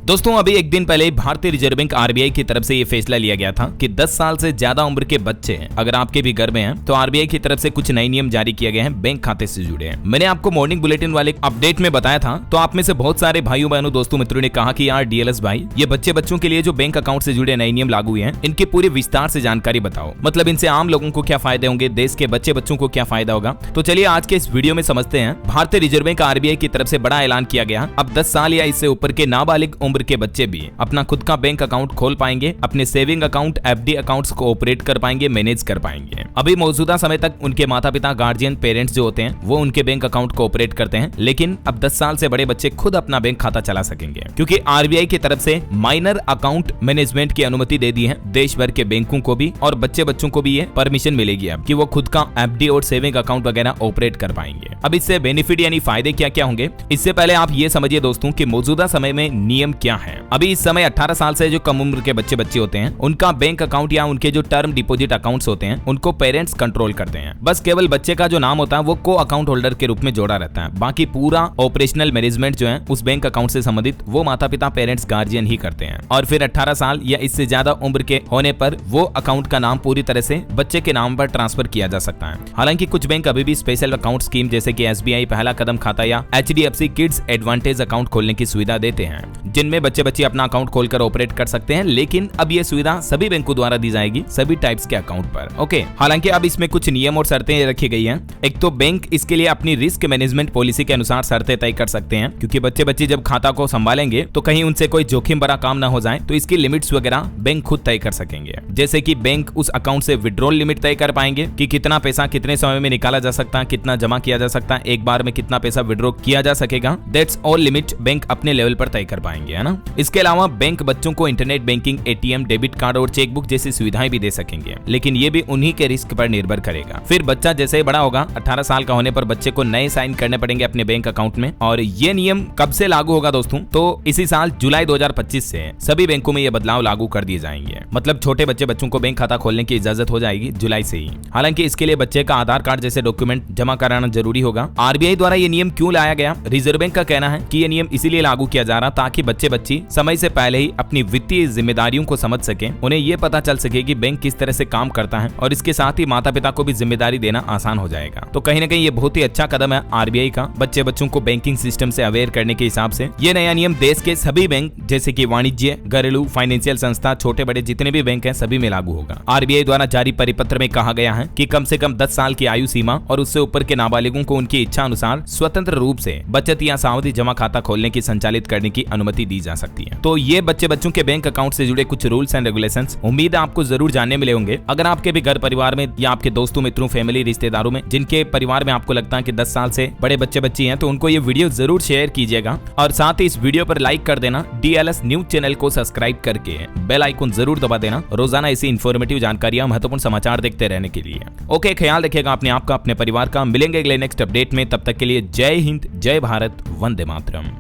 दोस्तों अभी एक दिन पहले भारतीय रिजर्व बैंक आरबीआई की तरफ से ये फैसला लिया गया था कि 10 साल से ज्यादा उम्र के बच्चे अगर आपके भी घर में हैं तो आरबीआई की तरफ से कुछ नए नियम जारी किए गए हैं बैंक खाते से जुड़े हैं। मैंने आपको मॉर्निंग बुलेटिन वाले अपडेट में बताया था, तो आप में से बहुत सारे भाइयों बहनों दोस्तों मित्रों ने कहा कि यार डीएलएस भाई ये बच्चों के लिए जो बैंक अकाउंट से जुड़े नए नियम लागू हुए हैं इनकी पूरी विस्तार से जानकारी बताओ, मतलब इनसे आम लोगों को क्या फायदे होंगे, देश के बच्चों को क्या फायदा होगा। तो चलिए आज के इस वीडियो में समझते हैं। भारतीय रिजर्व बैंक आरबीआई की तरफ से बड़ा ऐलान किया गया, अब 10 साल या इससे ऊपर के नाबालिग उम्र के बच्चे भी अपना खुद का बैंक अकाउंट खोल पाएंगे, अपने सेविंग अकाउंट एफडी अकाउंट्स को ऑपरेट कर पाएंगे, मैनेज कर पाएंगे। अभी मौजूदा समय तक उनके माता पिता गार्जियन पेरेंट्स जो होते हैं वो उनके बैंक अकाउंट को ऑपरेट करते हैं, लेकिन अब 10 साल से बड़े बच्चे खुद अपना बैंक खाता चला सकेंगे क्योंकि आरबीआई की तरफ से माइनर अकाउंट मैनेजमेंट की अनुमति दे दी है। देश भर के बैंकों को भी और बच्चों को भी ये परमिशन मिलेगी अब कि वो खुद का एफडी और सेविंग अकाउंट वगैरह ऑपरेट कर पाएंगे। अब इससे बेनिफिट यानी फायदे क्या क्या होंगे, इससे पहले आप ये समझिए दोस्तों कि मौजूदा समय में नियम क्या है। अभी इस समय 18 साल से जो कम उम्र के बच्चे होते हैं उनका बैंक अकाउंट या उनके जो टर्म डिपॉजिट अकाउंट्स होते हैं उनको पेरेंट्स कंट्रोल करते हैं। बस केवल बच्चे का जो नाम होता है वो को अकाउंट होल्डर के रूप में जोड़ा रहता है, बाकी पूरा ऑपरेशनल मैनेजमेंट जो है उस बैंक अकाउंट से संबंधित वो माता पिता पेरेंट्स गार्जियन ही करते हैं। और फिर 18 साल या इससे ज्यादा उम्र के होने पर वो अकाउंट का नाम पूरी तरह से बच्चे के नाम पर ट्रांसफर किया जा सकता है। हालांकि कुछ बैंक अभी भी स्पेशल अकाउंट स्कीम जैसे कि एसबीआई पहला कदम खाता या एचडीएफसी किड्स एडवांटेज अकाउंट खोलने की सुविधा देते हैं, जिनमें बच्चे अपना अकाउंट खोलकर ऑपरेट कर सकते हैं। लेकिन अब ये सुविधा सभी बैंकों द्वारा दी जाएगी सभी टाइप्स के अकाउंट पर। ओके, हालांकि अब इसमें कुछ नियम और शर्तें रखी गई हैं। एक तो बैंक इसके लिए अपनी रिस्क मैनेजमेंट पॉलिसी के अनुसार शर्तें तय कर सकते हैं, क्योंकि बच्चे जब खाता को संभालेंगे तो कहीं उनसे कोई जोखिम भरा काम ना हो जाए, तो इसकी लिमिट्स वगैरह बैंक खुद तय कर सकेंगे। जैसे कि बैंक उस अकाउंट से विड्रॉल लिमिट तय कर पाएंगे कि कितना पैसा कितने समय में निकाला जा सकता है, कितना जमा किया जा सकता है, एक बार में कितना पैसा विड्रॉ किया जा सकेगा। दैट्स ऑल लिमिट बैंक अपने लेवल पर तय कर पाएंगे, है ना। इसके अलावा बैंक बच्चों को internet banking, ATM, debit card और चेकबुक जैसी सुविधाएं भी दे सकेंगे, लेकिन ये भी उन्हीं के रिस्क पर निर्भर करेगा। फिर बच्चा जैसे ही बड़ा होगा 18 साल का होने पर बच्चे को नए साइन करने पड़ेंगे अपने बैंक अकाउंट में। और ये नियम कब से लागू होगा दोस्तों, तो इसी साल जुलाई 2025 से सभी बैंकों में ये बदलाव लागू कर दिए जाएंगे, मतलब छोटे बच्चों को बैंक खाता खोलने की इजाजत हो जाएगी जुलाई से ही। हालांकि इसके लिए बच्चे का आधार कार्ड जैसे डॉक्यूमेंट जमा कराना जरूरी होगा। आरबीआई द्वारा ये नियम क्यों लाया गया, रिजर्व बैंक का कहना है कि ये नियम इसीलिए लागू किया जा रहा ताकि बच्चे समय से पहले ही अपनी वित्तीय जिम्मेदारियों को समझ सके, उन्हें ये पता चल सके कि बैंक किस तरह से काम करता है, और इसके साथ ही माता पिता को भी जिम्मेदारी देना आसान हो जाएगा। तो कहीं ना कहीं ये बहुत ही अच्छा कदम है आरबीआई का बच्चों को बैंकिंग सिस्टम से अवेयर करने के हिसाब से। ये नया नियम देश के सभी बैंक जैसे कि वाणिज्य, घरेलू, फाइनेंशियल संस्था, छोटे बड़े जितने भी बैंक हैं सभी में लागू होगा। आरबीआई द्वारा जारी परिपत्र में कहा गया है कि कम से कम 10 साल की आयु सीमा और उससे ऊपर के नाबालिगों को उनकी इच्छा अनुसार स्वतंत्र रूप से बचत या सावधि जमा खाता खोलने की संचालित करने की अनुमति दी जा सकती है। तो ये बच्चों के बैंक अकाउंट से जुड़े कुछ रूल्स एंड रेगुलेशंस उम्मीद है आपको जरूर जानने मिले होंगे। अगर आपके भी घर परिवार में या आपके दोस्तों मित्रों फैमिली रिश्तेदारों में जिनके परिवार में आपको लगता है कि 10 साल से बड़े बच्चे हैं, तो उनको ये वीडियो जरूर शेयर कीजिएगा और साथ ही इस वीडियो पर लाइक कर देना। डीएलएस न्यूज चैनल को सब्सक्राइब करके बेल आइकन जरूर दबा देना रोजाना ऐसी इन्फॉर्मेटिव जानकारियां, महत्वपूर्ण समाचार देखते रहने के लिए। ओके, ख्याल रखिएगा अपने आप का, अपने परिवार का। मिलेंगे अगले नेक्स्ट अपडेट में, तब तक के लिए जय हिंद, जय भारत, वंदे मातरम।